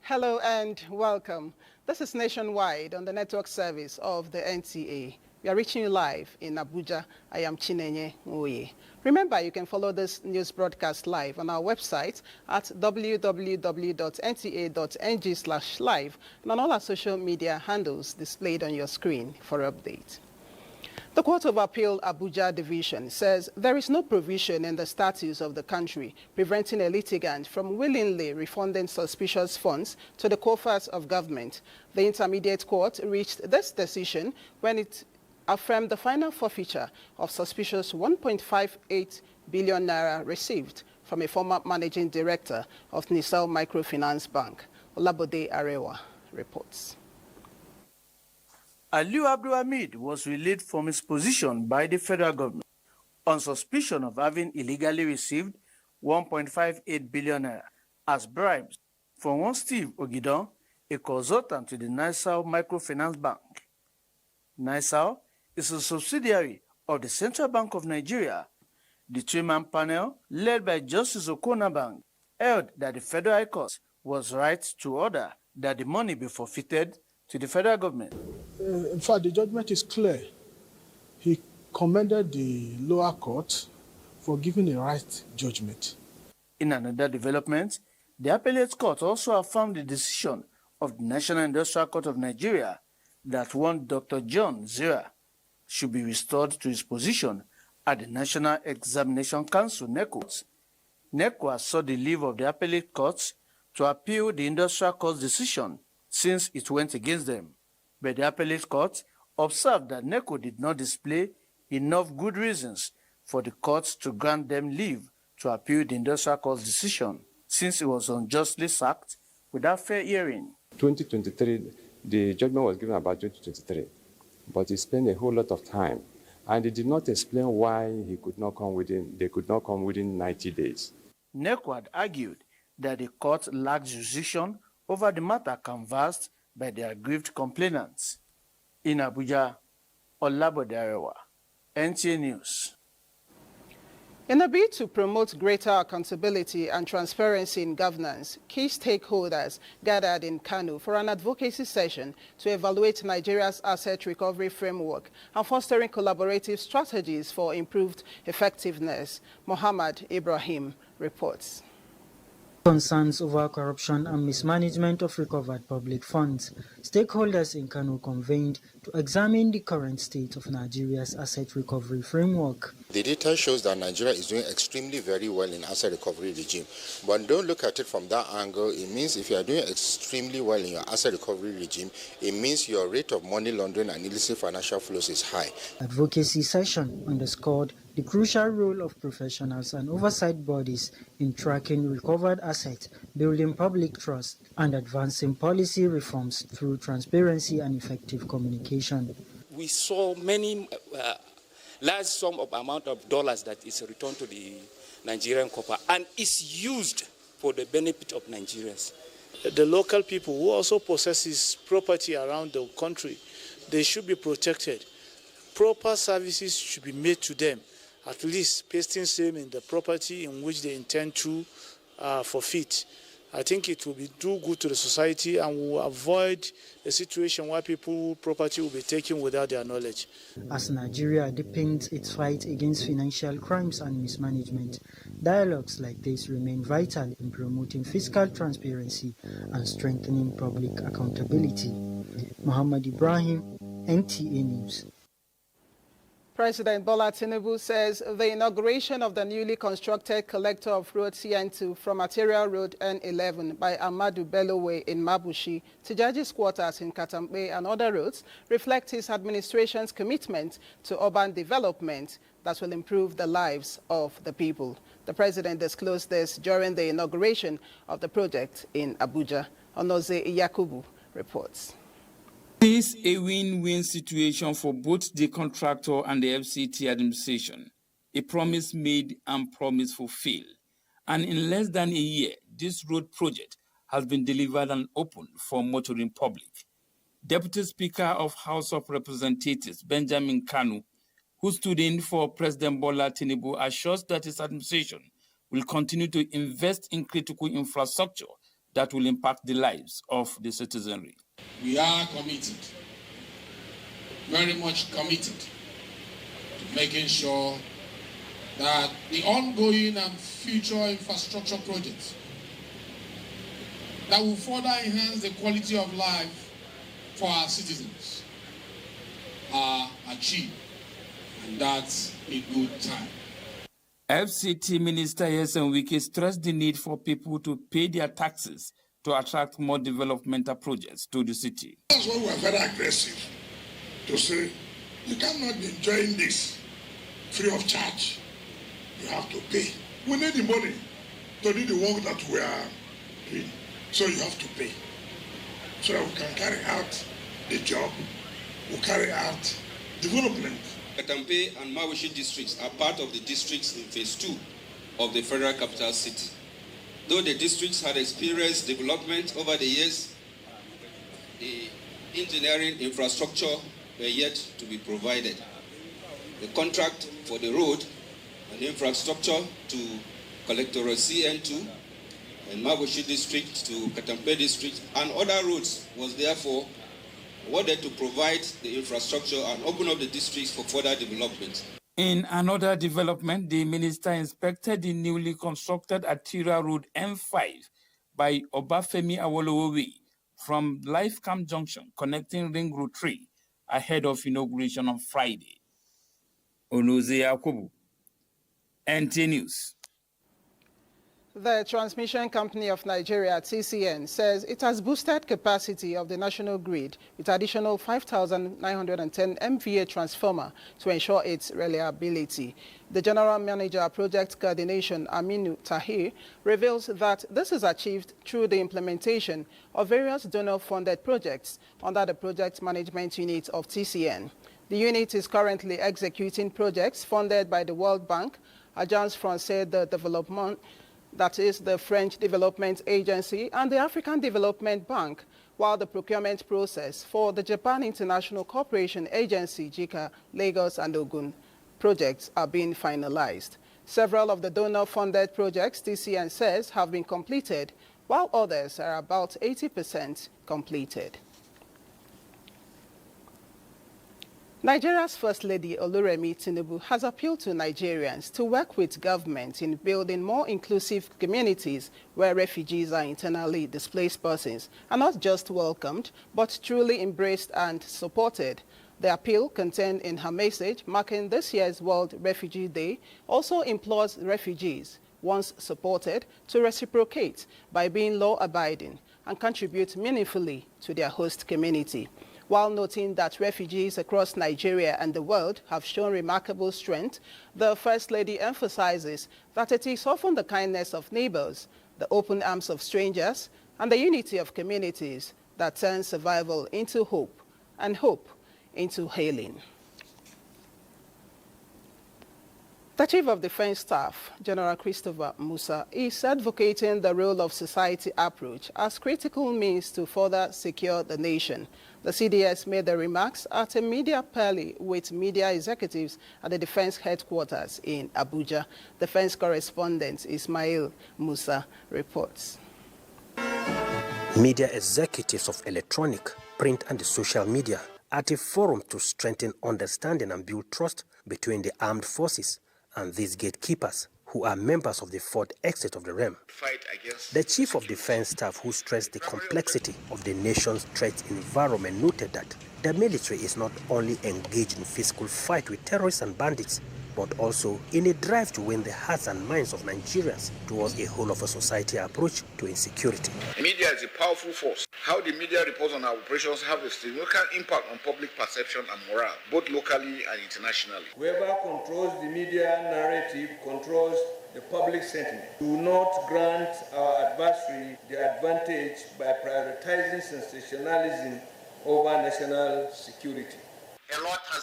Hello and welcome. This is Nationwide on the network service of the NTA. We are reaching you live in Abuja. I am Chinenye Nwoye. Remember, you can follow this news broadcast live on our website at www.nta.ng/live and on all our social media handles displayed on your screen for update. The Court of Appeal Abuja Division says there is no provision in the statutes of the country preventing a litigant from willingly refunding suspicious funds to the coffers of government. The Intermediate Court reached this decision when it affirmed the final forfeiture of suspicious 1.58 billion naira received from a former managing director of Nisal Microfinance Bank. Olabode Arewa reports. Aliu Abdulhamid was released from his position by the federal government on suspicion of having illegally received 1.58 billion naira as bribes from one Steve Ogidon, a consultant to the Nisal Microfinance Bank. Nisal is a subsidiary of the Central Bank of Nigeria. The three-man panel, led by Justice Okonabang, held that the Federal High Court was right to order that the money be forfeited to the federal government. In fact, the judgment is clear. He commended the lower court for giving a right judgment. In another development, the appellate court also affirmed the decision of the National Industrial Court of Nigeria that one Dr. John Zira should be restored to his position at the National Examination Council, NECO. NECO has sought the leave of the appellate courts to appeal the industrial court's decision since it went against them. But the appellate court observed that NECO did not display enough good reasons for the courts to grant them leave to appeal the industrial court's decision, since it was unjustly sacked without fair hearing. 2023, the judgment was given about 2023, but he spent a whole lot of time, and he did not explain why they could not come within 90 days. NECO had argued that the court lacked jurisdiction over the matter canvassed by the aggrieved complainants. In Abuja, Olabode Arewa, NTA News. In a bid to promote greater accountability and transparency in governance, key stakeholders gathered in Kano for an advocacy session to evaluate Nigeria's asset recovery framework and fostering collaborative strategies for improved effectiveness. Muhammad Ibrahim reports. Concerns over corruption and mismanagement of recovered public funds. Stakeholders in Kano convened to examine the current state of Nigeria's asset recovery framework. The data shows that Nigeria is doing extremely very well in asset recovery regime. But don't look at it from that angle. It means if you are doing extremely well in your asset recovery regime, it means your rate of money laundering and illicit financial flows is high. Advocacy session underscored the crucial role of professionals and oversight bodies in tracking recovered assets, building public trust, and advancing policy reforms through transparency and effective communication. We saw many large sum of amount of dollars that is returned to the Nigerian copper and is used for the benefit of Nigerians. The local people who also possesses property around the country, they should be protected. Proper services should be made to them, at least pasting same in the property in which they intend to forfeit. I think it will do good to the society and will avoid a situation where people's property will be taken without their knowledge. As Nigeria deepens its fight against financial crimes and mismanagement, dialogues like this remain vital in promoting fiscal transparency and strengthening public accountability. Muhammad Ibrahim, NTA News. President Bola Tinubu says the inauguration of the newly constructed collector of road CN2 from Arterial Road N11 by Ahmadu Bello Way in Mabushi to Judges' quarters in Katampe and other roads reflects his administration's commitment to urban development that will improve the lives of the people. The president disclosed this during the inauguration of the project in Abuja. Onoze Yakubu reports. This is a win-win situation for both the contractor and the FCT administration. A promise made and promise fulfilled. And in less than a year, this road project has been delivered and opened for motoring public. Deputy Speaker of House of Representatives, Benjamin Kanu, who stood in for President Bola Tinubu, assures that his administration will continue to invest in critical infrastructure that will impact the lives of the citizenry. We are committed, very much committed, to making sure that the ongoing and future infrastructure projects that will further enhance the quality of life for our citizens are achieved, and that's a good time. FCT Minister Yesen Wike stressed the need for people to pay their taxes to attract more developmental projects to the city. That's why we are very aggressive to say you cannot be enjoying this free of charge. You have to pay. We need the money to do the work that we are doing. So you have to pay. So that we can carry out the job, we carry out development. Katampe and Mawishi districts are part of the districts in phase 2 of the Federal Capital City. Though the districts had experienced development over the years, the engineering infrastructure were yet to be provided. The contract for the road and infrastructure to Collectorate CN2 and Mawishi district to Katampe district and other roads was therefore awarded to provide the infrastructure and open up the districts for further development. In another development, the minister inspected the newly constructed Atira Road M5 by Obafemi Awolowo Way from Life Camp Junction connecting Ring Road 3 ahead of inauguration on Friday. Onoze Yakubu, NTA News. The Transmission Company of Nigeria, TCN, says it has boosted capacity of the national grid with additional 5,910 MVA transformer to ensure its reliability. The General Manager of Project Coordination, Aminu Tahir, reveals that this is achieved through the implementation of various donor-funded projects under the Project Management Unit of TCN. The unit is currently executing projects funded by the World Bank, Agence Française de Développement, that is the French Development Agency, and the African Development Bank, while the procurement process for the Japan International Cooperation Agency, JICA, Lagos and Ogun projects are being finalized. Several of the donor-funded projects, TCN says, have been completed, while others are about 80% completed. Nigeria's First Lady Oluremi Tinubu has appealed to Nigerians to work with government in building more inclusive communities where refugees and internally displaced persons are not just welcomed, but truly embraced and supported. The appeal contained in her message marking this year's World Refugee Day also implores refugees, once supported, to reciprocate by being law-abiding and contribute meaningfully to their host community. While noting that refugees across Nigeria and the world have shown remarkable strength, the First Lady emphasizes that it is often the kindness of neighbors, the open arms of strangers, and the unity of communities that turn survival into hope, and hope into healing. The Chief of Defense Staff, General Christopher Musa, is advocating the role of society approach as critical means to further secure the nation. The CDS made the remarks at a media parley with media executives at the Defense Headquarters in Abuja. Defense correspondent Ismail Musa reports. Media executives of electronic, print and social media at a forum to strengthen understanding and build trust between the armed forces and these gatekeepers, who are members of the fourth exit of the realm. The Chief of Defense Staff, who stressed the complexity of the nation's threat environment, noted that the military is not only engaged in physical fight with terrorists and bandits, but also in a drive to win the hearts and minds of Nigerians towards a whole-of-a-society approach to insecurity. Media is a powerful force. How the media reports on our operations have a significant impact on public perception and morale, both locally and internationally. Whoever controls the media narrative controls the public sentiment. Do not grant our adversary the advantage by prioritizing sensationalism over national security.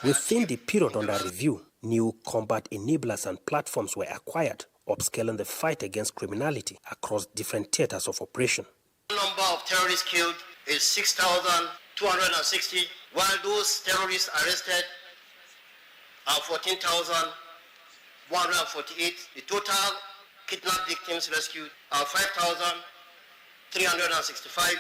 Within the period under review, new combat enablers and platforms were acquired, upscaling the fight against criminality across different theaters of operation. The number of terrorists killed is 6,260, while those terrorists arrested are 14,148. The total kidnapped victims rescued are 5,386. 365.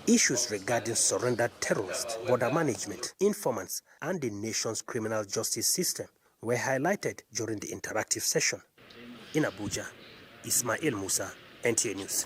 Issues regarding surrendered terrorists, border management, informants, and the nation's criminal justice system were highlighted during the interactive session. In Abuja, Ismail Musa, NTA News.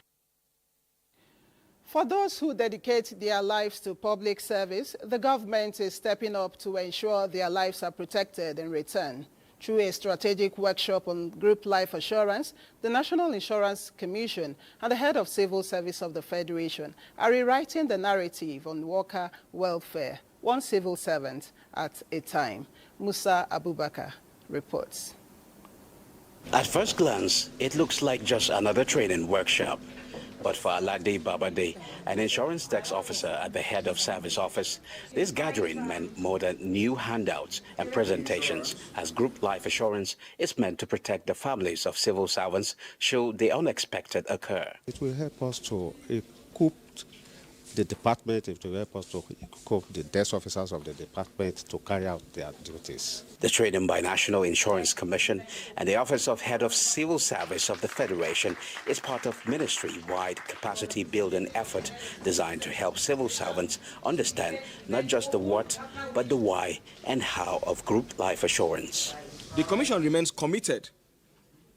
For those who dedicate their lives to public service, the government is stepping up to ensure their lives are protected in return. Through a strategic workshop on group life assurance, the National Insurance Commission and the head of Civil Service of the Federation are rewriting the narrative on worker welfare, one civil servant at a time. Musa Abubakar reports. At first glance, it looks like just another training workshop. But for Alade Babade, an insurance tax officer at the head of service office, this gathering meant more than new handouts and presentations, as group life assurance is meant to protect the families of civil servants should the unexpected occur. It will help us to equip the department, it will help us to equip the desk officers of the department to carry out their duties. The training by National Insurance Commission and the Office of Head of Civil Service of the Federation is part of ministry-wide capacity building effort designed to help civil servants understand not just the what, but the why and how of group life assurance. The Commission remains committed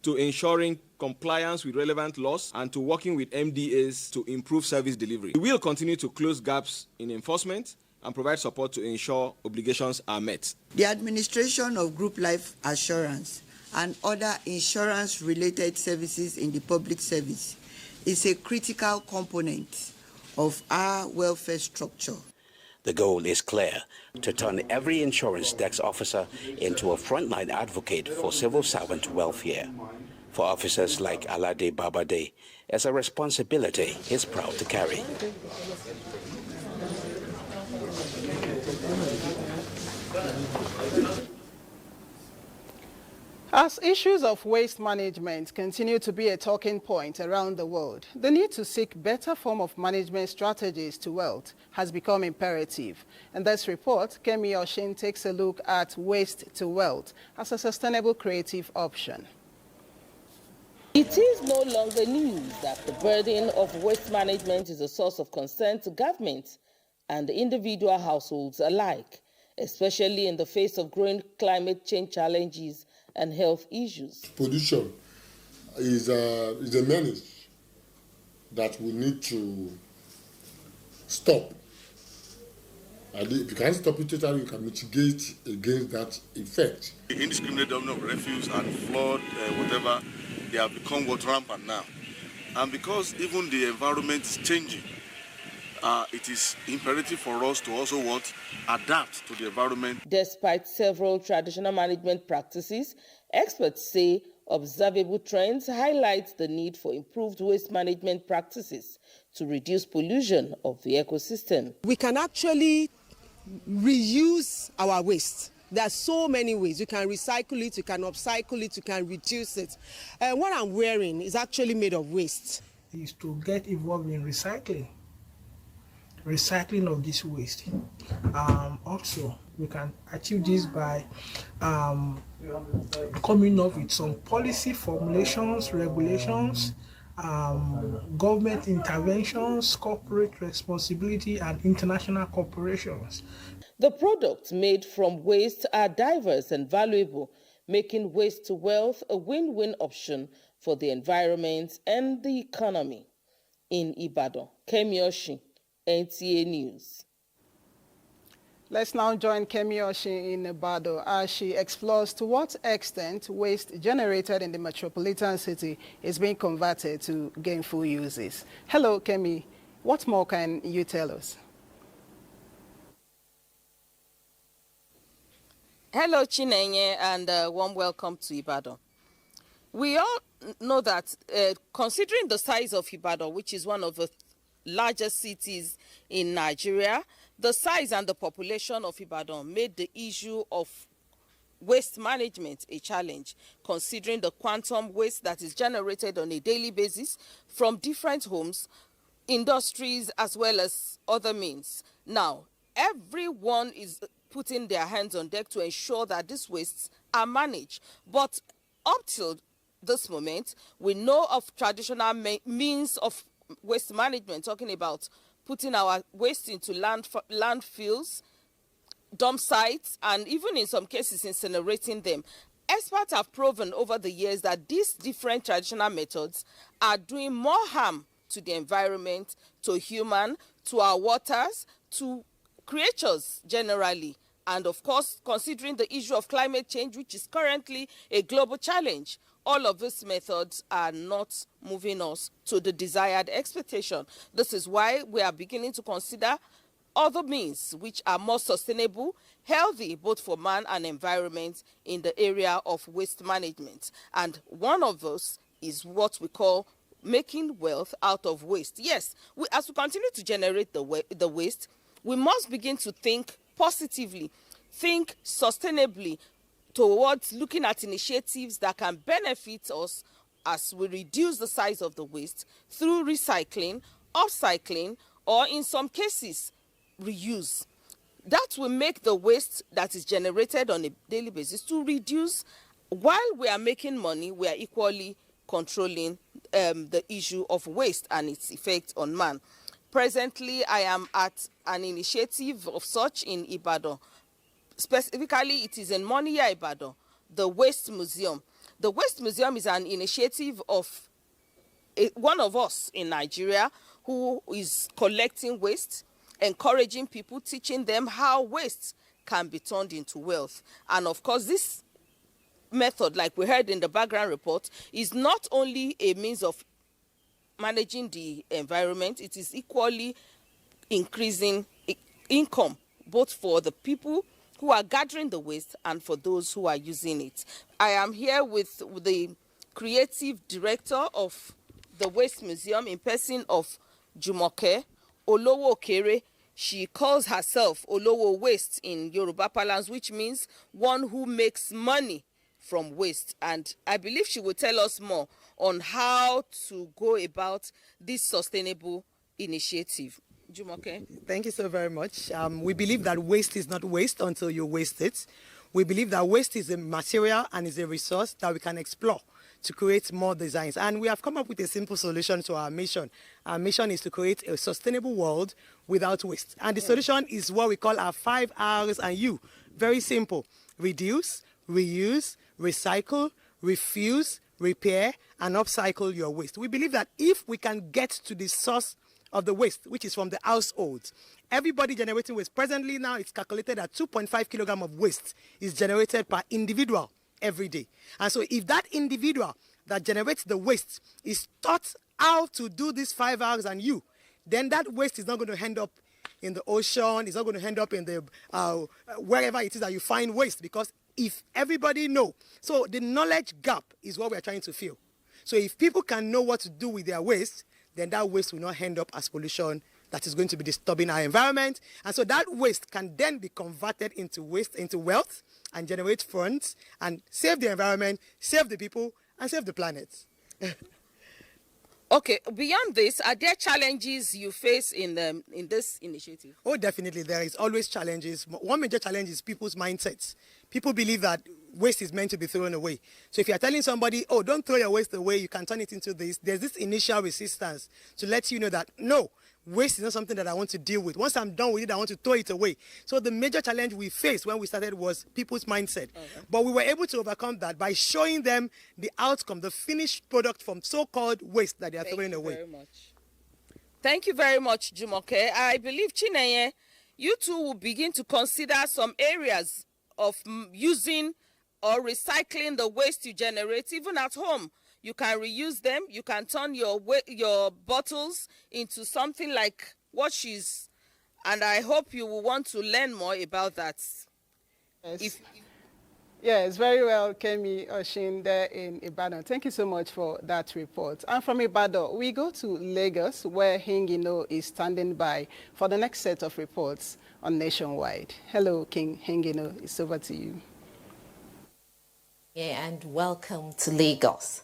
to ensuring compliance with relevant laws and to working with MDAs to improve service delivery. We will continue to close gaps in enforcement and provide support to ensure obligations are met. The administration of group life assurance and other insurance-related services in the public service is a critical component of our welfare structure. The goal is clear: to turn every insurance tax officer into a frontline advocate for civil servant welfare. For officers like Alade Babade, it's a responsibility he's proud to carry. As issues of waste management continue to be a talking point around the world, the need to seek better form of management strategies to wealth has become imperative. In this report, Kemi Oshin takes a look at waste to wealth as a sustainable creative option. It is no longer news that the burden of waste management is a source of concern to government and individual households alike, especially in the face of growing climate change challenges and health issues. Pollution is a menace that we need to stop. And if you can stop it totally, you can mitigate against that effect. The indiscriminate dumping of refuse and flood, whatever, they have become rampant now. And because even the environment is changing, it is imperative for us to also adapt to the environment. Despite several traditional management practices, experts say observable trends highlight the need for improved waste management practices to reduce pollution of the ecosystem. We can actually reuse our waste. There are so many ways. You can recycle it, you can upcycle it, you can reduce it. What I'm wearing is actually made of waste. Is to get involved in recycling of this waste. Also, we can achieve this by coming up with some policy formulations, regulations, government interventions, corporate responsibility, and international corporations. The products made from waste are diverse and valuable, making waste to wealth a win-win option for the environment and the economy. In Ibadan, Kemi Oshin, NTA News. Let's now join Kemi Oshin in Ibadan as she explores to what extent waste generated in the metropolitan city is being converted to gainful uses. Hello, Kemi. What more can you tell us? Hello, Chinenye, and warm welcome to Ibadan. We all know that considering the size of Ibadan, which is one of the largest cities in Nigeria, the size and the population of Ibadan made the issue of waste management a challenge, considering the quantum waste that is generated on a daily basis from different homes, industries, as well as other means. Now, everyone is putting their hands on deck to ensure that these wastes are managed. But up till this moment. We know of traditional means of waste management, talking about putting our waste into landfills, dump sites, and even in some cases incinerating them. Experts have proven over the years that these different traditional methods are doing more harm to the environment, to human, to our waters, to creatures generally. And of course, considering the issue of climate change, which is currently a global challenge, all of these methods are not moving us to the desired expectation. This is why we are beginning to consider other means which are more sustainable, healthy, both for man and environment in the area of waste management. And one of those is what we call making wealth out of waste. Yes, as we continue to generate the waste, we must begin to think positively, think sustainably towards looking at initiatives that can benefit us as we reduce the size of the waste through recycling, upcycling, or in some cases, reuse. That will make the waste that is generated on a daily basis to reduce. While we are making money, we are equally controlling the issue of waste and its effect on man. Presently, I am at an initiative of such in Ibadan. Specifically, it is in Moniya, Ibadan, the Waste Museum. The Waste Museum is an initiative of one of us in Nigeria who is collecting waste, encouraging people, teaching them how waste can be turned into wealth. And of course, this method, like we heard in the background report, is not only a means of managing the environment, it is equally increasing income, both for the people who are gathering the waste and for those who are using it. I am here with the creative director of the Waste Museum in person of Jumoke Olowo Okere. She calls herself Olowo Waste in Yoruba parlance, which means one who makes money from waste. And I believe she will tell us more on how to go about this sustainable initiative. Jumoke. Thank you so very much. We believe that waste is not waste until you waste it. We believe that waste is a material and is a resource that we can explore to create more designs. And we have come up with a simple solution to our mission. Our mission is to create a sustainable world without waste. And the solution is what we call our 5 R's and U. Very simple. Reduce, reuse, recycle, refuse, repair, and upcycle your waste. We believe that if we can get to the source of the waste, which is from the households, everybody generating waste. Presently now, it's calculated at 2.5 kilograms of waste is generated per individual every day. And so if that individual that generates the waste is taught how to do these 5 R's and U, then that waste is not going to end up in the ocean, it's not going to end up in the wherever it is that you find waste, because if everybody know, so the knowledge gap is what we're trying to fill. So if people can know what to do with their waste, then that waste will not end up as pollution that is going to be disturbing our environment. And so that waste can then be converted into waste, into wealth, and generate funds and save the environment, save the people, and save the planet. Okay, beyond this, are there challenges you face in this initiative? Oh, definitely. There is always challenges. One major challenge is people's mindsets. People believe that waste is meant to be thrown away. So if you're telling somebody, oh, don't throw your waste away, you can turn it into this, there's this initial resistance to let you know that, no, waste is not something that I want to deal with. Once I'm done with it, I want to throw it away. So the major challenge we faced when we started was people's mindset. Okay. But we were able to overcome that by showing them the outcome, the finished product from so-called waste that they are throwing away. Thank you very much. Thank you very much, Jumoke. I believe, Chinenye, you too will begin to consider some areas of using or recycling the waste you generate, even at home. You can reuse them. You can turn your bottles into something like washes. And I hope you will want to learn more about that. Yes. Yes, very well, Kemi Oshin there in Ibadan. Thank you so much for that report. And from Ibadan, we go to Lagos, where Hingino is standing by for the next set of reports on Nationwide. Hello, King Hingino. It's over to you. Yeah, and welcome to Lagos.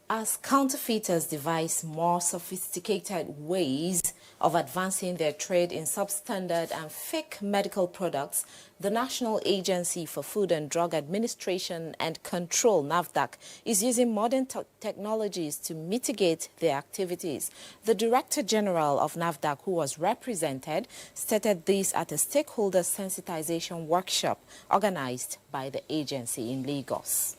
As counterfeiters devise more sophisticated ways of advancing their trade in substandard and fake medical products, the National Agency for Food and Drug Administration and Control, NAFDAC, is using modern technologies to mitigate their activities. The Director General of NAFDAC, who was represented, stated this at a stakeholder sensitization workshop organized by the agency in Lagos.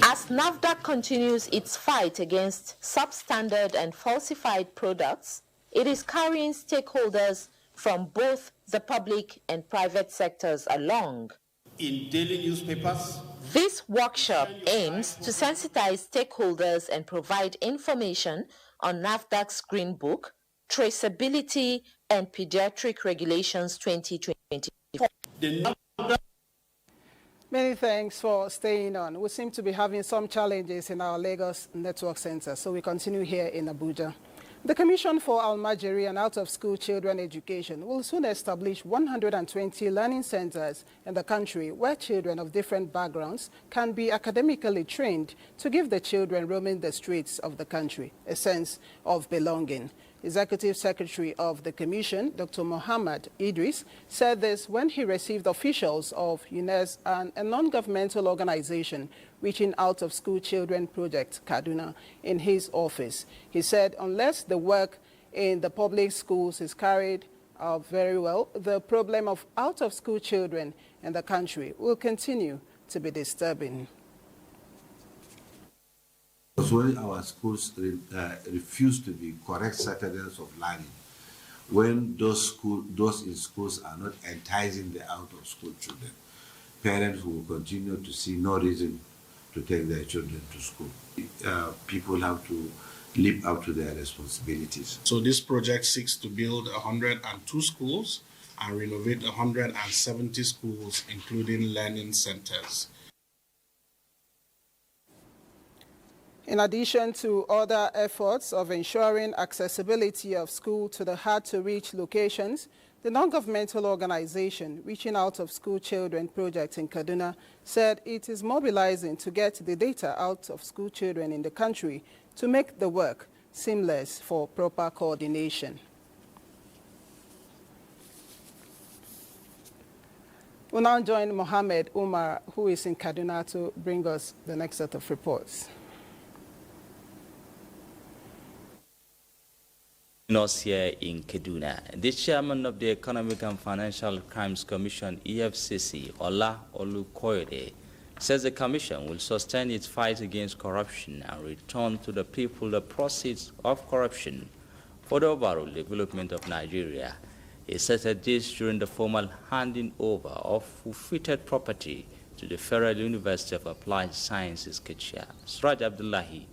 As NAFDAC continues its fight against substandard and falsified products, it is carrying stakeholders from both the public and private sectors along. In daily newspapers, this workshop aims to sensitize stakeholders and provide information on NAFDAC's Green Book, Traceability and Pediatric Regulations 2024. Many thanks for staying on. We seem to be having some challenges in our Lagos network center, so we continue here in Abuja. The Commission for Almajiri and Out-of-School Children Education will soon establish 120 learning centers in the country where children of different backgrounds can be academically trained to give the children roaming the streets of the country a sense of belonging. Executive Secretary of the Commission, Dr. Mohammed Idris, said this when he received officials of UNES and a non-governmental organization reaching out of school children project, Kaduna, in his office. He said unless the work in the public schools is carried out very well, the problem of out-of-school children in the country will continue to be disturbing. When our schools refuse to be correct citadels of learning, when those in schools are not enticing the out-of-school children, parents will continue to see no reason to take their children to school. People have to live up to their responsibilities. So this project seeks to build 102 schools and renovate 170 schools, including learning centers. In addition to other efforts of ensuring accessibility of school to the hard-to-reach locations, the non-governmental organization Reaching Out of School Children project in Kaduna said it is mobilizing to get the data out of school children in the country to make the work seamless for proper coordination. We'll now join Mohammed Umar, who is in Kaduna, to bring us the next set of reports. Us here in Kaduna, the chairman of the Economic and Financial Crimes Commission, EFCC, Ola Olukoyede, says the commission will sustain its fight against corruption and return to the people the proceeds of corruption for the overall development of Nigeria. He stated this during the formal handing over of forfeited property to the Federal University of Applied Sciences, Kachia. Suraj Abdullahi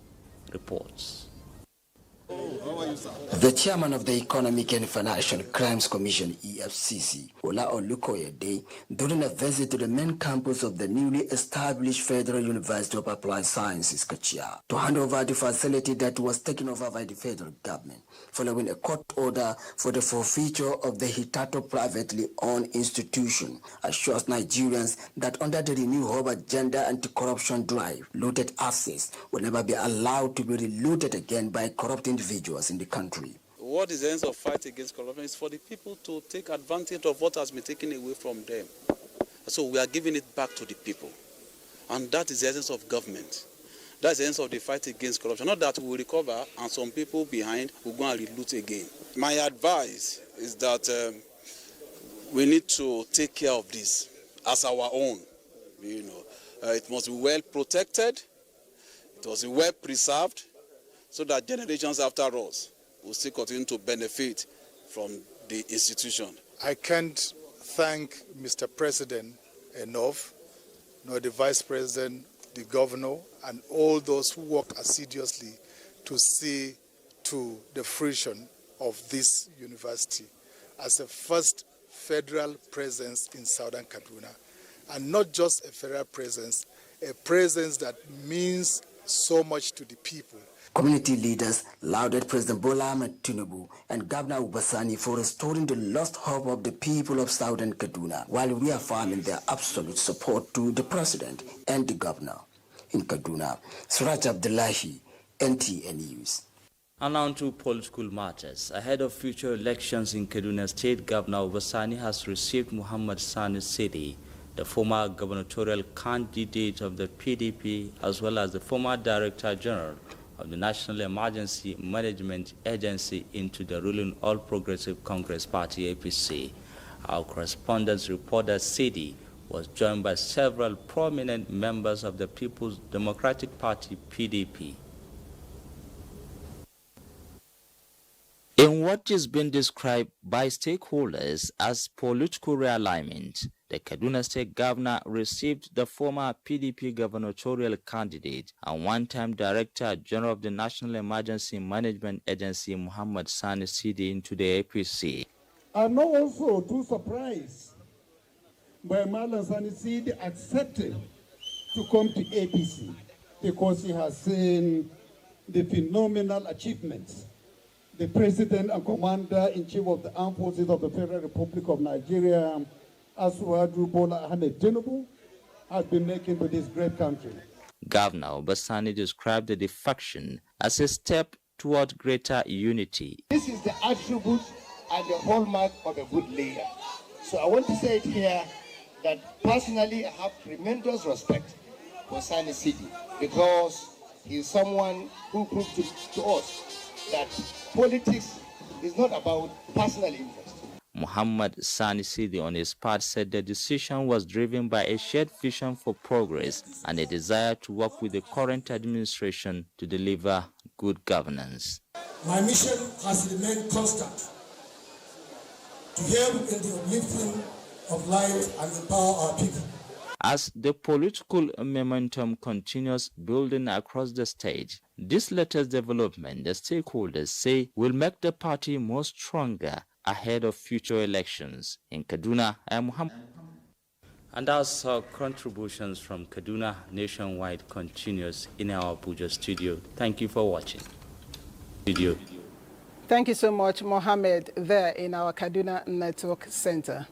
reports. The chairman of the Economic and Financial Crimes Commission, EFCC, Ola Olukoyede, during a visit to the main campus of the newly established Federal University of Applied Sciences, Kachia, to hand over the facility that was taken over by the federal government, following a court order for the forfeiture of the Hitato privately owned institution, assures Nigerians that under the Renew Hope agenda anti-corruption drive, looted assets will never be allowed to be relooted again by corrupt individuals in the country. What is the essence of fight against corruption is for the people to take advantage of what has been taken away from them. So we are giving it back to the people. And that is the essence of government. That's the essence of the fight against corruption. Not that we will recover and some people behind will go and reloot again. My advice is that we need to take care of this as our own. It must be well protected. It must be well preserved, so that generations after us will still continue to benefit from the institution. I can't thank Mr. President enough, nor the Vice President, the Governor, and all those who work assiduously to see to the fruition of this university as the first federal presence in Southern Kaduna. And not just a federal presence, a presence that means so much to the people. Community leaders lauded President Bola Ahmed Tinubu and Governor Ubasani for restoring the lost hope of the people of Southern Kaduna, while reaffirming their absolute support to the president and the governor. in Kaduna. Suraj Abdullahi, NTA News. And on to political matters. Ahead of future elections in Kaduna State, Governor Obasani has received Muhammad Sani Sidi, the former gubernatorial candidate of the PDP, as well as the former Director General of the National Emergency Management Agency, into the ruling All Progressive Congress Party, APC. Our correspondents report that Sidi was joined by several prominent members of the People's Democratic Party, PDP. In what is being described by stakeholders as political realignment, the Kaduna State Governor received the former PDP gubernatorial candidate and one-time Director General of the National Emergency Management Agency, Muhammad Sani Sidi, into the APC. I'm not also too surprised by Muhammad Sani Sidi accepting to come to APC because he has seen the phenomenal achievements the President and Commander-in-Chief of the Armed Forces of the Federal Republic of Nigeria, Asuwaju Bola Ahmed Tinubu, has been making to this great country. Governor Obasani described the defection as a step toward greater unity. This is the attribute and the hallmark of a good leader. So I want to say it here that personally I have tremendous respect for Sani Sidi because he is someone who proved to us that politics is not about personal interest. Muhammad Sani Sidi, on his part, said the decision was driven by a shared vision for progress and a desire to work with the current administration to deliver good governance. My mission has remained constant: to help in the uplifting of life and empower our people. As the political momentum continues building across the state, this latest development, the stakeholders say, will make the party more stronger ahead of future elections. In Kaduna, I am Muhammad. And as our contributions from Kaduna nationwide continues in our Abuja studio. Thank you for watching. Thank you so much, Mohammed, there in our Kaduna Network Center.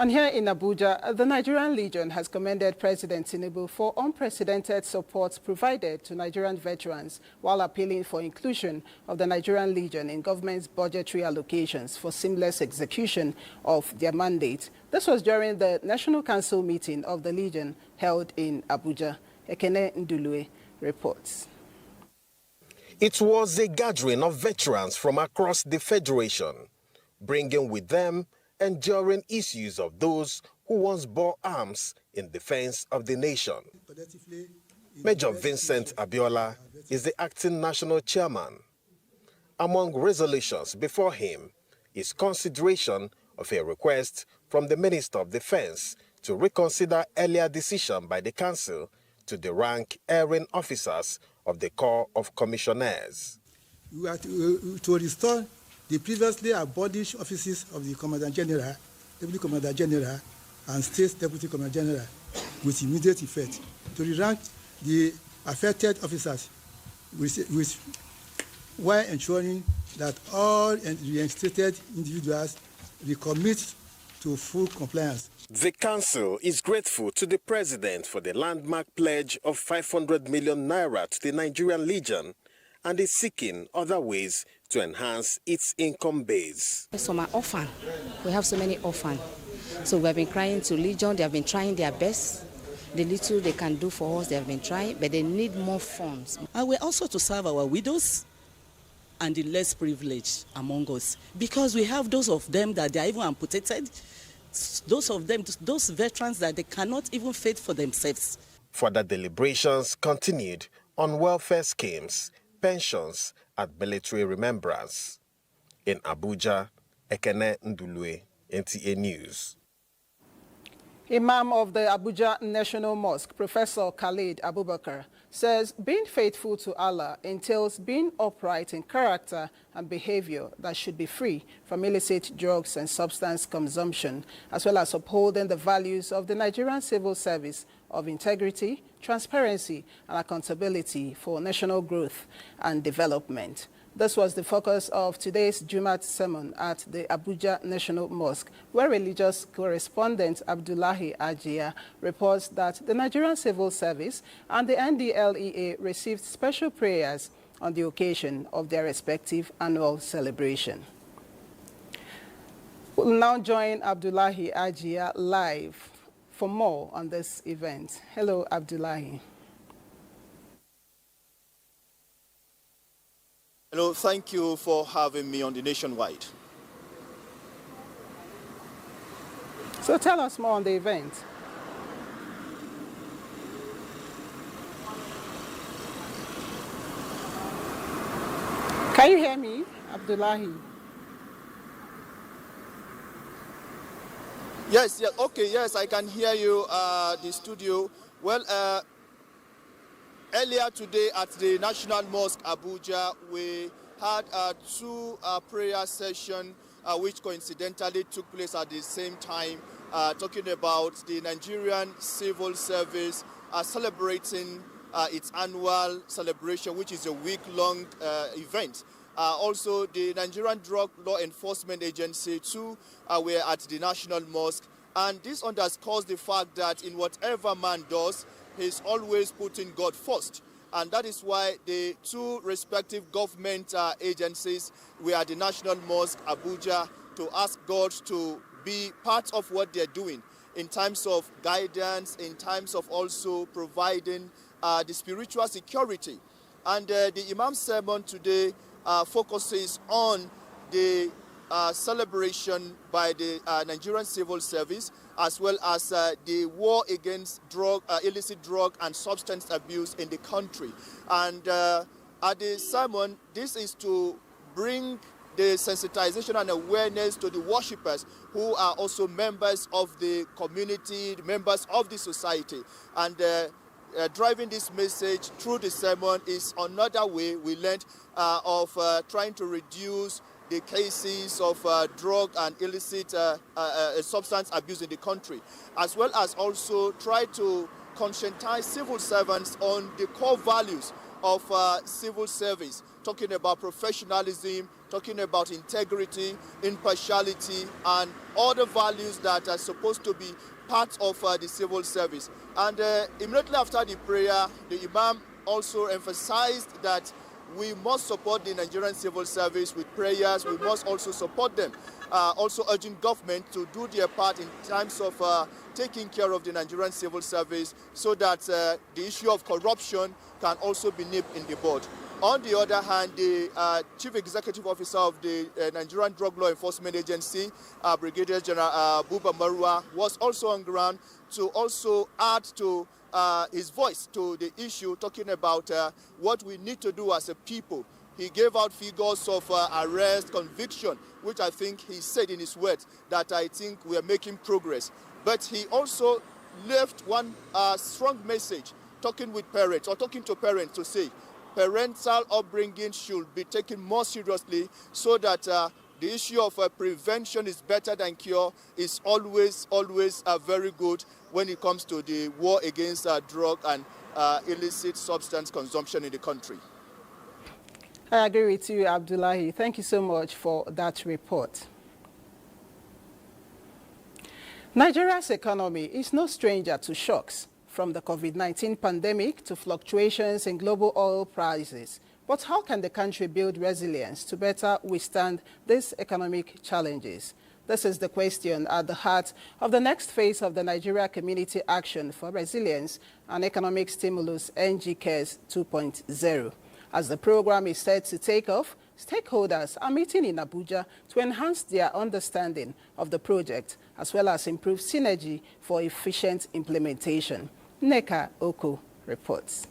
And here in Abuja, the Nigerian Legion has commended President Tinubu for unprecedented support provided to Nigerian veterans while appealing for inclusion of the Nigerian Legion in government's budgetary allocations for seamless execution of their mandate. This was during the National Council meeting of the Legion held in Abuja. Ekene Ndulue reports. It was a gathering of veterans from across the Federation, bringing with them enduring issues of those who once bore arms in defense of the nation. Major Vincent Abiola is the acting national chairman. Among resolutions before him is consideration of a request from the Minister of Defense to reconsider earlier decision by the Council to derank erring officers of the Corps of Commissioners. We are to restore the previously abolished offices of the Commandant General, Deputy Commandant General, and State Deputy Commandant General with immediate effect, to re-rank the affected officers while ensuring that all reinstated individuals recommit to full compliance. The Council is grateful to the President for the landmark pledge of 500 million naira to the Nigerian Legion and is seeking other ways to enhance its income base. Some are orphan. We have so many orphans. So we have been crying to Legion. They have been trying their best. The little they can do for us, they have been trying, but they need more funds. And we're also to serve our widows and the less privileged among us, because we have those of them that they are even amputated, those of them, those veterans that they cannot even fend for themselves. Further deliberations continued on welfare schemes, pensions, and military remembrance. In Abuja, Ekene Ndulue, NTA News. Imam of the Abuja National Mosque, Professor Khalid Abubakar, says being faithful to Allah entails being upright in character and behavior that should be free from illicit drugs and substance consumption, as well as upholding the values of the Nigerian civil service of integrity, transparency, and accountability for national growth and development. This was the focus of today's Jumat sermon at the Abuja National Mosque, where religious correspondent Abdullahi Ajia reports that the Nigerian Civil Service and the NDLEA received special prayers on the occasion of their respective annual celebration. We'll now join Abdullahi Ajia live for more on this event. Hello, Abdullahi. Hello, thank you for having me on the Nationwide. So tell us more on the event. Can you hear me, Abdullahi? Yes, okay, yes, I can hear you, the studio. Well, earlier today at the National Mosque, Abuja, we had two prayer sessions which coincidentally took place at the same time, talking about the Nigerian Civil Service celebrating its annual celebration, which is a week-long event. Also, the Nigerian Drug Law Enforcement Agency too were at the National Mosque, and this underscores the fact that in whatever man does, he's always putting God first. And that is why the two respective government agencies were at the National Mosque, Abuja, to ask God to be part of what they're doing in terms of guidance, in terms of also providing the spiritual security. And the Imam's sermon today focuses on the celebration by the Nigerian Civil Service, as well as the war against illicit drug and substance abuse in the country. And at the sermon, this is to bring the sensitization and awareness to the worshippers who are also members of the community, members of the society. And driving this message through the sermon is another way we learned of trying to reduce the cases of drug and illicit substance abuse in the country, as well as also try to conscientize civil servants on the core values of civil service, talking about professionalism, talking about integrity, impartiality, and other values that are supposed to be part of the civil service. And immediately after the prayer, the Imam also emphasized that we must support the Nigerian Civil Service with prayers. We must also support them, also urging government to do their part in terms of taking care of the Nigerian Civil Service so that the issue of corruption can also be nipped in the bud. On the other hand, the Chief Executive Officer of the Nigerian Drug Law Enforcement Agency, Brigadier General Buba Marwa, was also on ground to also add to his voice to the issue, talking about what we need to do as a people. He gave out figures of arrest, conviction, which I think he said in his words that I think we are making progress. But he also left one strong message, talking with parents or talking to parents to say parental upbringing should be taken more seriously so that the issue of prevention is better than cure is always very good when it comes to the war against drug and illicit substance consumption in the country. I agree with you, Abdullahi. Thank you so much for that report. Nigeria's economy is no stranger to shocks, from the COVID-19 pandemic to fluctuations in global oil prices. But how can the country build resilience to better withstand these economic challenges? This is the question at the heart of the next phase of the Nigeria Community Action for Resilience and Economic Stimulus NGCARES 2.0. As the program is set to take off, stakeholders are meeting in Abuja to enhance their understanding of the project, as well as improve synergy for efficient implementation. Neka Oko reports.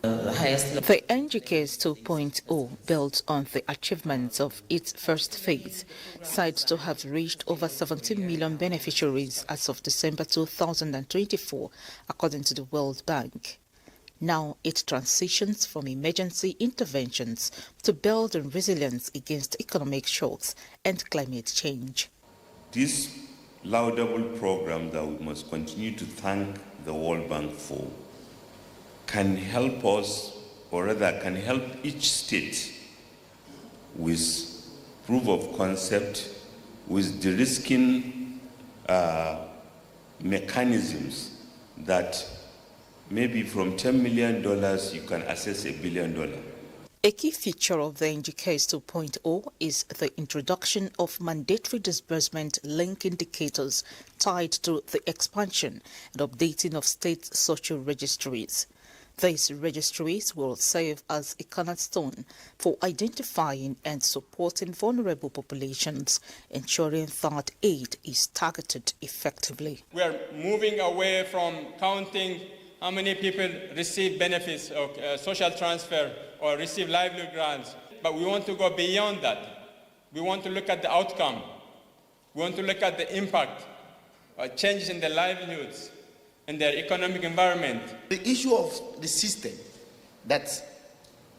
The NGCARES 2.0 built on the achievements of its first phase, said to have reached over 17 million beneficiaries as of December 2024, according to the World Bank. Now it transitions from emergency interventions to building resilience against economic shocks and climate change. This laudable program that we must continue to thank the World Bank for can help us, or rather can help each state with proof of concept, with de-risking mechanisms that maybe from $10 million you can access $1 billion. A key feature of the NGCase 2.0 is the introduction of mandatory disbursement link indicators tied to the expansion and updating of state social registries. These registries will serve as a cornerstone for identifying and supporting vulnerable populations, ensuring that aid is targeted effectively. We are moving away from counting how many people receive benefits of social transfer or receive livelihood grants, but we want to go beyond that. We want to look at the outcome. We want to look at the impact, changes in their livelihoods, and their economic environment. The issue of the system that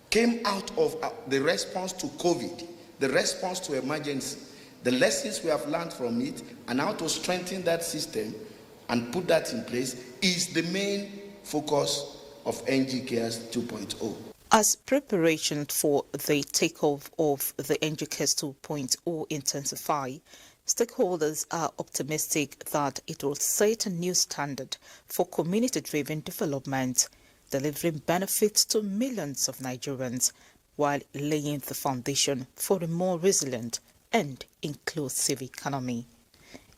came out of the response to COVID, the response to emergency, the lessons we have learned from it, and how to strengthen that system and put that in place is the main focus of NGCase 2.0. As preparation for the takeoff of the NGCase 2.0 intensify, stakeholders are optimistic that it will set a new standard for community-driven development, delivering benefits to millions of Nigerians while laying the foundation for a more resilient and inclusive economy.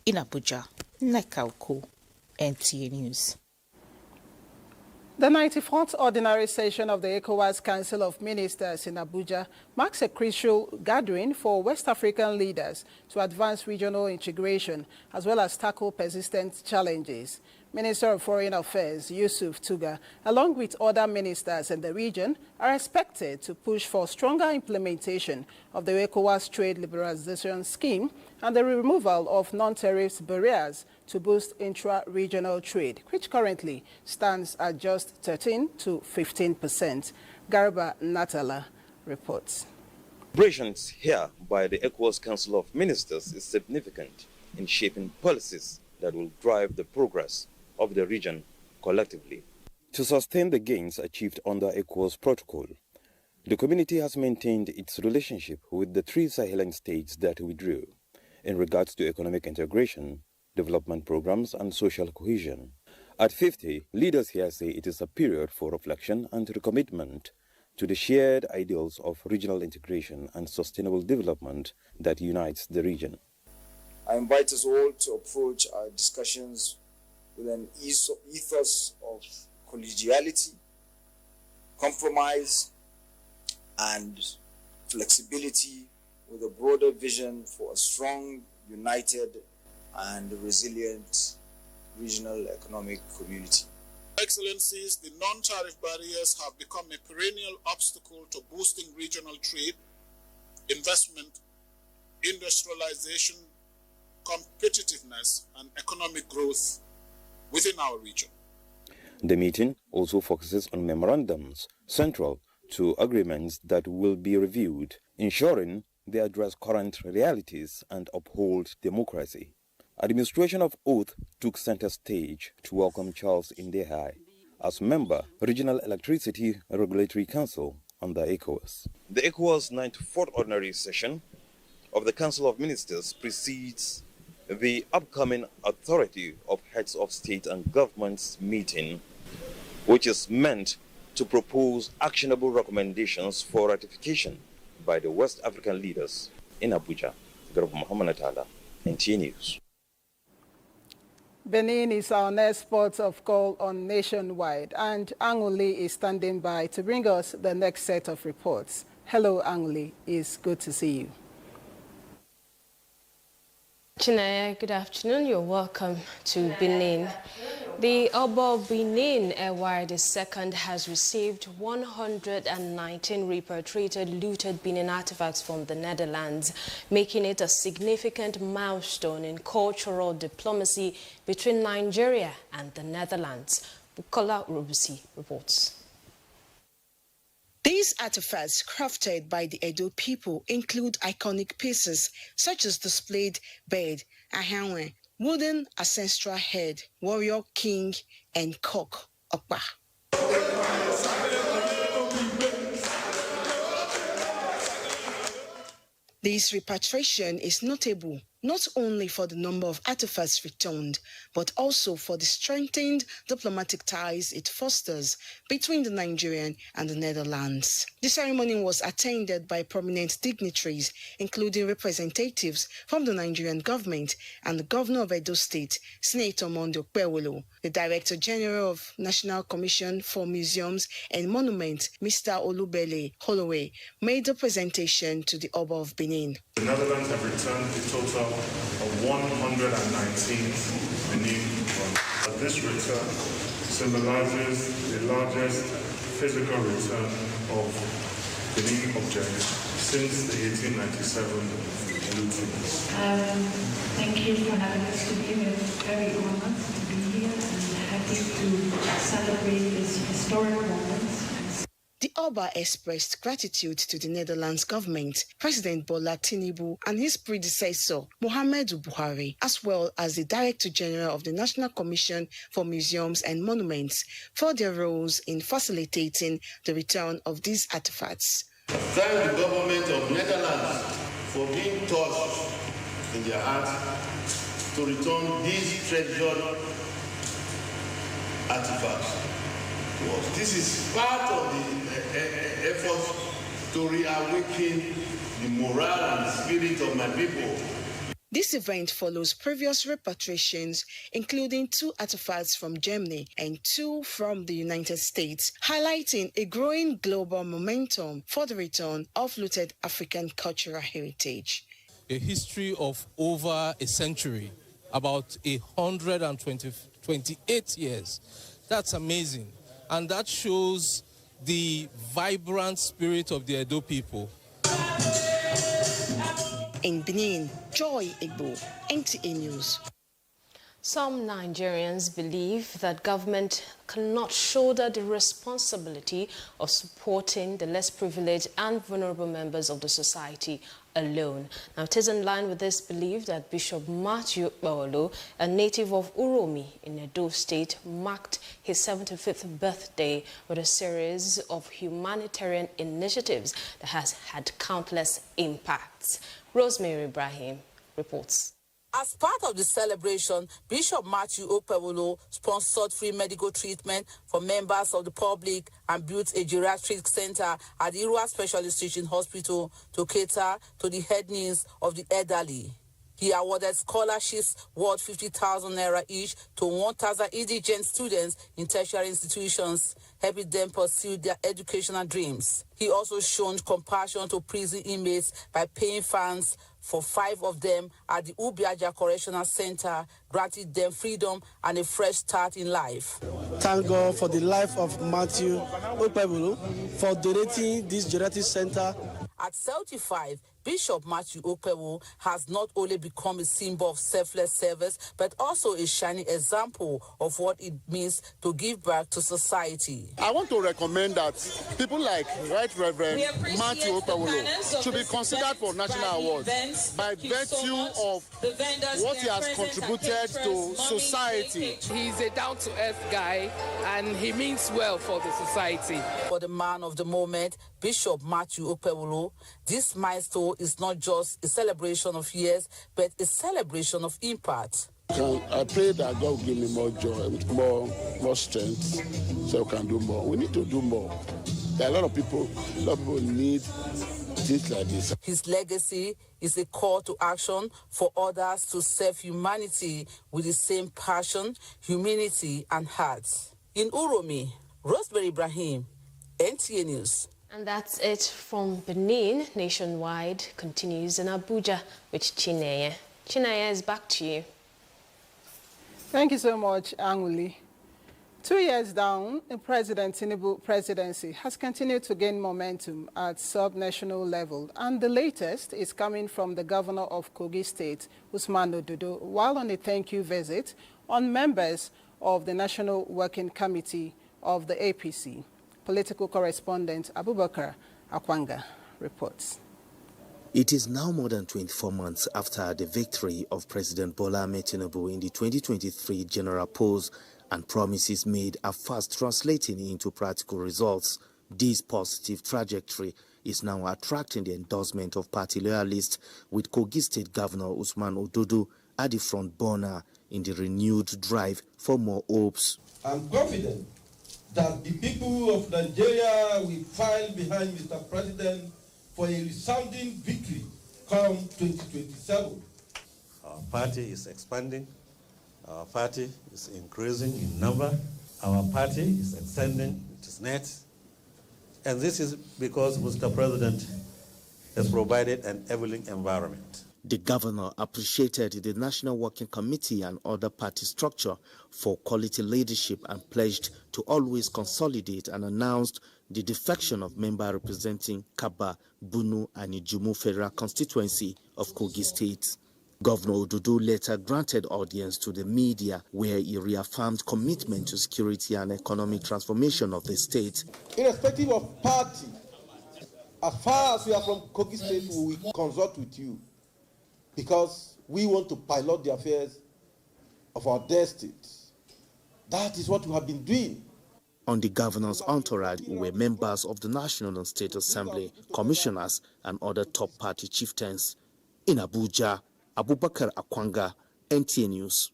In Abuja, Nekauku, NTA News. The 94th Ordinary Session of the ECOWAS Council of Ministers in Abuja marks a crucial gathering for West African leaders to advance regional integration as well as tackle persistent challenges. Minister of Foreign Affairs Yusuf Tuga, along with other ministers in the region, are expected to push for stronger implementation of the ECOWAS Trade Liberalization Scheme and the removal of non-tariff barriers to boost intra-regional trade, which currently stands at just 13 to 15%. Garba Natala reports. Preparations here by the ECOWAS Council of Ministers is significant in shaping policies that will drive the progress of the region collectively. To sustain the gains achieved under ECOWAS protocol, the community has maintained its relationship with the three Sahelan states that withdrew in regards to economic integration, development programs, and social cohesion. At 50, leaders here say it is a period for reflection and recommitment to the shared ideals of regional integration and sustainable development that unites the region. I invite us all to approach our discussions with an ethos of collegiality, compromise, and flexibility, with a broader vision for a strong, united, and resilient regional economic community. Excellencies, the non-tariff barriers have become a perennial obstacle to boosting regional trade, investment, industrialization, competitiveness, and economic growth within our region. The meeting also focuses on memorandums central to agreements that will be reviewed, ensuring they address current realities and uphold democracy. Administration of Oath took center stage to welcome Charles Indehai as member, Regional Electricity Regulatory Council under ECOWAS. The ECOWAS 94th Ordinary Session of the Council of Ministers precedes the upcoming Authority of Heads of State and Governments meeting, which is meant to propose actionable recommendations for ratification by the West African leaders in Abuja. Garba Muhammad Atala, NTA News. Benin is our next port of call on Nationwide, and Anguli is standing by to bring us the next set of reports. Hello, Anguli. It's good to see you. Chinaya, good afternoon. You're welcome to Benin. The Oba Benin Airwire II has received 119 repatriated looted Benin artifacts from the Netherlands, making it a significant milestone in cultural diplomacy between Nigeria and the Netherlands. Bukola Robusi reports. These artifacts crafted by the Edo people include iconic pieces such as displayed bird, ahanwe, wooden ancestral head, warrior king, and cock, okpa. This repatriation is notable not only for the number of artifacts returned, but also for the strengthened diplomatic ties it fosters between the Nigerian and the Netherlands. The ceremony was attended by prominent dignitaries, including representatives from the Nigerian government and the Governor of Edo State, Senator Monday Okpewolo. The Director General of National Commission for Museums and Monuments, Mr. Olubele Holloway, made the presentation to the Oba of Benin. The Netherlands have returned a total of 119 Benin ones. This return symbolizes the largest physical return of Benin objects since the 1897 looting. Thank you for having us today. We're very honored to be here and happy to celebrate this historic moment. The Oba expressed gratitude to the Netherlands government, President Bola Tinubu and his predecessor, Muhammadu Buhari, as well as the Director General of the National Commission for Museums and Monuments for their roles in facilitating the return of these artifacts. Thank the government of Netherlands for being touched in their heart to return these treasured artifacts. This is part of the effort to reawaken the morale and the spirit of my people. This event follows previous repatriations, including 2 artifacts from Germany and 2 from the United States, highlighting a growing global momentum for the return of looted African cultural heritage. A history of over a century, about 128 years. That's amazing. And that shows the vibrant spirit of the Edo people. In Benin, Joy Igbo, NTA News. Some Nigerians believe that government cannot shoulder the responsibility of supporting the less privileged and vulnerable members of the society alone. Now, it is in line with this belief that Bishop Matthew Okpewolo, a native of Uromi in Edo State, marked his 75th birthday with a series of humanitarian initiatives that has had countless impacts. Rosemary Ibrahim reports. As part of the celebration, Bishop Matthew Okpewolo sponsored free medical treatment for members of the public and built a geriatric center at the Irua Specialist Teaching Hospital to cater to the health needs of the elderly. He awarded scholarships worth 50,000 naira each to 1,000 indigent students in tertiary institutions, helping them pursue their educational dreams. He also showed compassion to prison inmates by paying fines for 5 of them at the Ubiaja Correctional Center, granting them freedom and a fresh start in life. Thank God for the life of Matthew Okpewolo for donating this geriatric center. At 75, Bishop Matthew Okpewolo has not only become a symbol of selfless service, but also a shining example of what it means to give back to society. I want to recommend that people like Right Reverend Matthew Okpewolo should be considered for national awards by virtue of what he has contributed to society. He's a down-to-earth guy and he means well for the society. For the man of the moment, Bishop Matthew Okpewolo, this milestone is not just a celebration of years, but a celebration of impact. I pray that God will give me more joy, more strength, so we can do more. We need to do more. There are a lot of people need things like this. His legacy is a call to action for others to serve humanity with the same passion, humility, and heart. In Uromi, Rosemary Ibrahim, NTA News. And that's it from Benin. Nationwide continues in Abuja with Chineye. Chineye, is back to you. Thank you so much, Anguli. 2 years down, the President Tinubu presidency has continued to gain momentum at sub-national level, and the latest is coming from the governor of Kogi State, Usman Ododo, while on a thank-you visit on members of the National Working Committee of the APC. Political correspondent Abubakar Akwanga reports. It is now more than 24 months after the victory of President Bola Ahmed Tinubu in the 2023 general polls, and promises made are fast translating into practical results This positive trajectory is now attracting the endorsement of party loyalists, with Kogi State Governor Usman Ododo at the front burner in the renewed drive for more hopes. I'm confident that the people of Nigeria will file behind Mr. President for a resounding victory come 2027. Our party is expanding. Our party is increasing in number. Our party is extending its net. And this is because Mr. President has provided an enabling environment. The governor appreciated the National Working Committee and other party structure for quality leadership and pledged to always consolidate, and announced the defection of member representing Kaba, Bunu and Ijumu Federal Constituency of Kogi State. Governor Ododo later granted audience to the media, where he reaffirmed commitment to security and economic transformation of the state. Irrespective of party, as far as we are from Kogi State, we will consult with you, because we want to pilot the affairs of our dear state. That is what we have been doing. On the governor's entourage were members of the National and State Assembly, commissioners and other top party chieftains. In Abuja, Abubakar Akwanga, NTA News.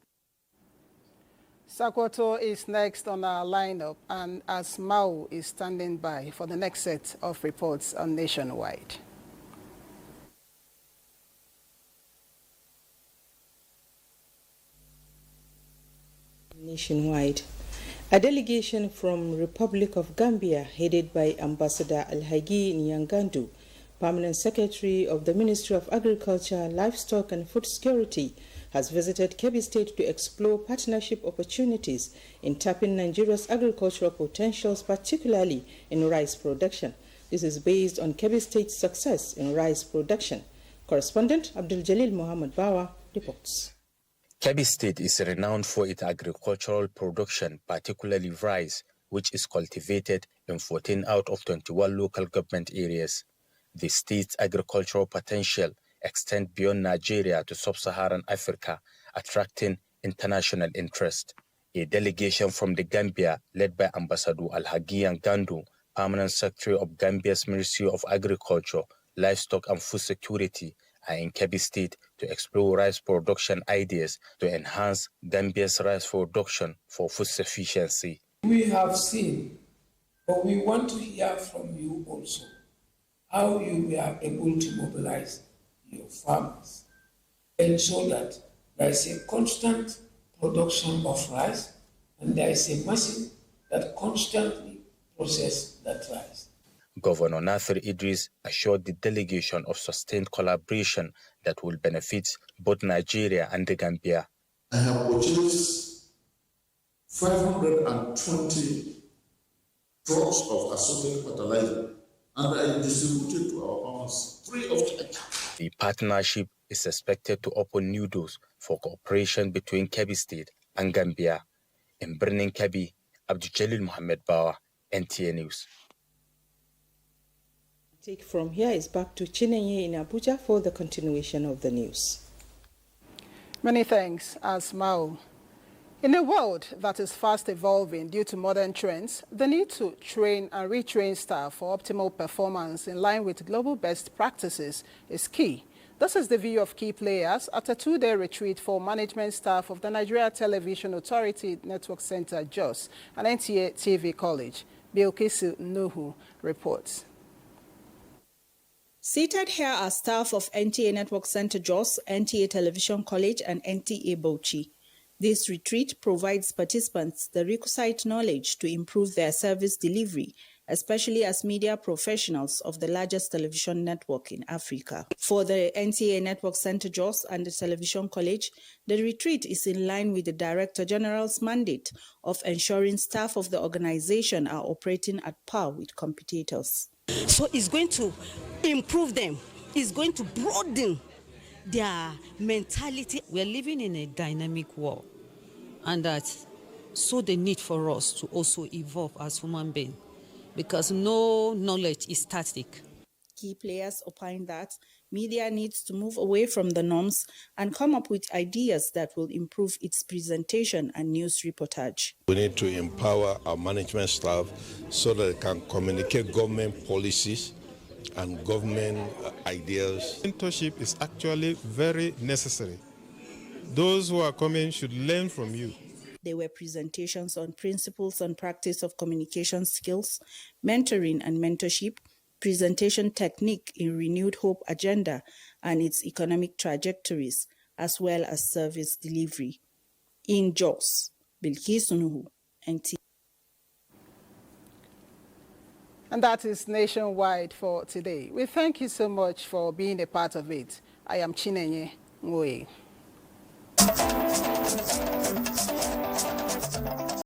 Sakwato is next on our lineup, and Asmau is standing by for the next set of reports on Nationwide. Nationwide. A delegation from Republic of Gambia, headed by Ambassador Alhagi Nyangandu, Permanent Secretary of the Ministry of Agriculture, Livestock and Food Security, has visited Kebbi State to explore partnership opportunities in tapping Nigeria's agricultural potentials, particularly in rice production. This is based on Kebbi State's success in rice production. Correspondent Abdul Jalil Muhammad Bawa reports. Kebbi State is renowned for its agricultural production, particularly rice, which is cultivated in 14 out of 21 local government areas. The state's agricultural potential extends beyond Nigeria to sub-Saharan Africa, attracting international interest. A delegation from the Gambia, led by Ambassador Alhagi Nyangandu, Permanent Secretary of Gambia's Ministry of Agriculture, Livestock and Food Security, are in Kebbi State to explore rice production ideas to enhance Gambia's rice production for food sufficiency. We have seen, but we want to hear from you also, how you were able to mobilize your farmers, ensure that there is a constant production of rice and there is a machine that constantly processes that rice. Governor Nasir Idris assured the delegation of sustained collaboration that will benefit both Nigeria and the Gambia. I have purchased 520 trucks of assorted fertilizer, and I distributed to our farmers free of charge. The partnership is expected to open new doors for cooperation between Kebbi State and Gambia. In Birnin Kebbi, Abdul Jalil Muhammad Bawa, NTA News. Take from here is back to Chinenye in Abuja for the continuation of the news. Many thanks, Asmau. In a world that is fast evolving due to modern trends, the need to train and retrain staff for optimal performance in line with global best practices is key. This is the view of key players at a two-day retreat for management staff of the Nigeria Television Authority Network Center, JOS, and NTA TV College. Bilkisu Nuhu reports. Seated here are staff of NTA Network Center JOS, NTA Television College, and NTA Bauchi. This retreat provides participants the requisite knowledge to improve their service delivery, especially as media professionals of the largest television network in Africa. For the NTA Network Center JOS and the Television College, the retreat is in line with the Director General's mandate of ensuring staff of the organization are operating at par with competitors. So it's going to improve them. It's going to broaden their mentality. We're living in a dynamic world, and that's so the need for us to also evolve as human beings, because no knowledge is static. Key players opine that media needs to move away from the norms and come up with ideas that will improve its presentation and news reportage. We need to empower our management staff so that they can communicate government policies and government ideas. Mentorship is actually very necessary. Those who are coming should learn from you. There were presentations on principles and practice of communication skills, mentoring and mentorship, presentation technique in Renewed Hope agenda and its economic trajectories, as well as service delivery. In Jos, Bilkis Nuhu, NTA. And that is Nationwide for today. We thank you so much for being a part of it. I am Chinenye Ngoe.